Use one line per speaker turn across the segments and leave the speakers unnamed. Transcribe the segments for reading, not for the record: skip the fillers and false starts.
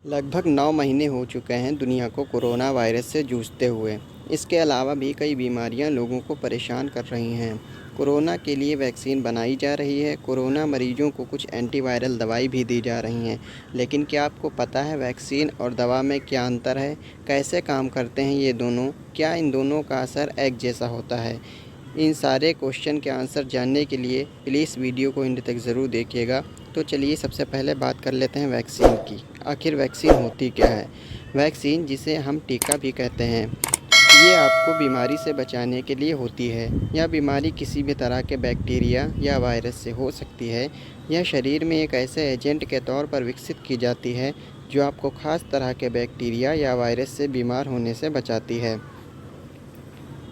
लगभग 9 महीने हो चुके हैं दुनिया को कोरोना वायरस से जूझते हुए। इसके अलावा भी कई बीमारियां लोगों को परेशान कर रही हैं। कोरोना के लिए वैक्सीन बनाई जा रही है। कोरोना मरीजों को कुछ एंटीवायरल दवाई भी दी जा रही हैं। लेकिन क्या आपको पता है वैक्सीन और दवा में क्या अंतर है? कैसे काम करते हैं ये दोनों? क्या इन दोनों का असर एक जैसा होता है? इन सारे क्वेश्चन के आंसर जानने के लिए प्लीज़ वीडियो को एंड तक ज़रूर देखिएगा। तो चलिए सबसे पहले बात कर लेते हैं वैक्सीन की। आखिर वैक्सीन होती क्या है? वैक्सीन, जिसे हम टीका भी कहते हैं, ये आपको बीमारी से बचाने के लिए होती है। यह बीमारी किसी भी तरह के बैक्टीरिया या वायरस से हो सकती है। यह शरीर में एक ऐसे एजेंट के तौर पर विकसित की जाती है जो आपको ख़ास तरह के बैक्टीरिया या वायरस से बीमार होने से बचाती है।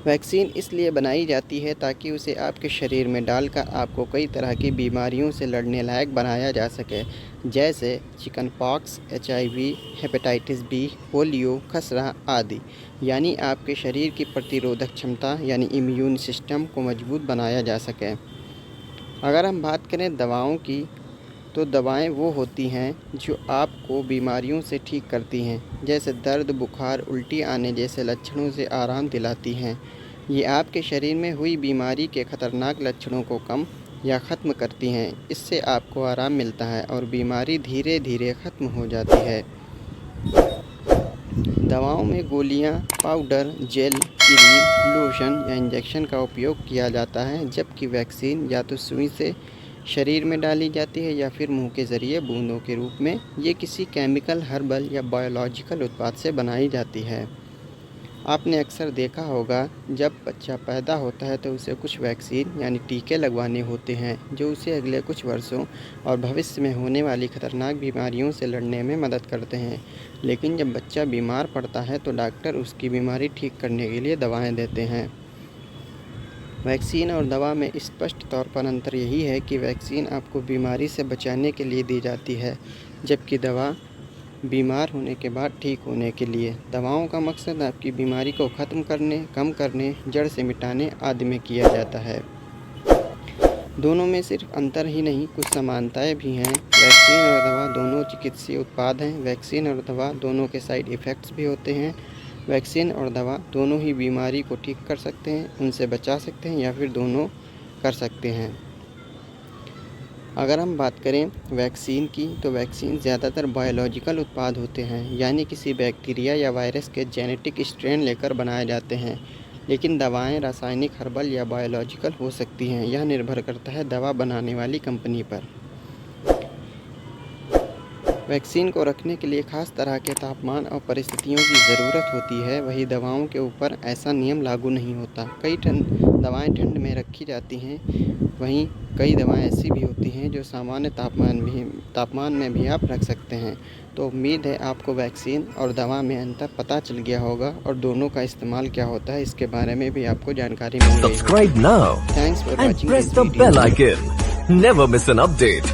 वैक्सीन इसलिए बनाई जाती है ताकि उसे आपके शरीर में डालकर आपको कई तरह की बीमारियों से लड़ने लायक बनाया जा सके, जैसे chicken pox, HIV, hepatitis B, polio, खसरा आदि। यानी आपके शरीर की प्रतिरोधक क्षमता यानी इम्यून सिस्टम को मजबूत बनाया जा सके। अगर हम बात करें दवाओं की, तो दवाएं वो होती हैं जो आपको बीमारियों से ठीक करती हैं, जैसे दर्द, बुखार, उल्टी आने जैसे लक्षणों से आराम दिलाती हैं। ये आपके शरीर में हुई बीमारी के खतरनाक लक्षणों को कम या ख़त्म करती हैं। इससे आपको आराम मिलता है और बीमारी धीरे धीरे ख़त्म हो जाती है। दवाओं में गोलियां, पाउडर, जेल, क्रीम, लोशन या इंजेक्शन का उपयोग किया जाता है, जबकि वैक्सीन या तो सुई से शरीर में डाली जाती है या फिर मुंह के ज़रिए बूंदों के रूप में। ये किसी केमिकल, हर्बल या बायोलॉजिकल उत्पाद से बनाई जाती है। आपने अक्सर देखा होगा जब बच्चा पैदा होता है तो उसे कुछ वैक्सीन यानी टीके लगवाने होते हैं, जो उसे अगले कुछ वर्षों और भविष्य में होने वाली खतरनाक बीमारियों से लड़ने में मदद करते हैं। लेकिन जब बच्चा बीमार पड़ता है तो डॉक्टर उसकी बीमारी ठीक करने के लिए दवाएं देते हैं। वैक्सीन और दवा में स्पष्ट तौर पर अंतर यही है कि वैक्सीन आपको बीमारी से बचाने के लिए दी जाती है, जबकि दवा बीमार होने के बाद ठीक होने के लिए। दवाओं का मकसद आपकी बीमारी को ख़त्म करने, कम करने, जड़ से मिटाने आदि में किया जाता है। दोनों में सिर्फ अंतर ही नहीं, कुछ समानताएं भी हैं। वैक्सीन और दवा दोनों चिकित्सीय उत्पाद हैं। वैक्सीन और दवा दोनों के साइड इफ़ेक्ट्स भी होते हैं। वैक्सीन और दवा दोनों ही बीमारी को ठीक कर सकते हैं, उनसे बचा सकते हैं या फिर दोनों कर सकते हैं। अगर हम बात करें वैक्सीन की, तो वैक्सीन ज़्यादातर बायोलॉजिकल उत्पाद होते हैं, यानी किसी बैक्टीरिया या वायरस के जेनेटिक स्ट्रेन लेकर बनाए जाते हैं। लेकिन दवाएं रासायनिक, हर्बल या बायोलॉजिकल हो सकती हैं। यह निर्भर करता है दवा बनाने वाली कंपनी पर। वैक्सीन को रखने के लिए खास तरह के तापमान और परिस्थितियों की ज़रूरत होती है। वहीं दवाओं के ऊपर ऐसा नियम लागू नहीं होता। कई दवाएं ठंड में रखी जाती हैं, वहीं कई दवाएं ऐसी भी होती हैं जो सामान्य तापमान में भी आप रख सकते हैं। तो उम्मीद है आपको वैक्सीन और दवा में अंतर पता चल गया होगा और दोनों का इस्तेमाल क्या होता है इसके बारे में भी आपको जानकारी मिल गई होगी।
Subscribe now
thanks for
and
watching
press
this
the
video.
bell icon. Never miss an update.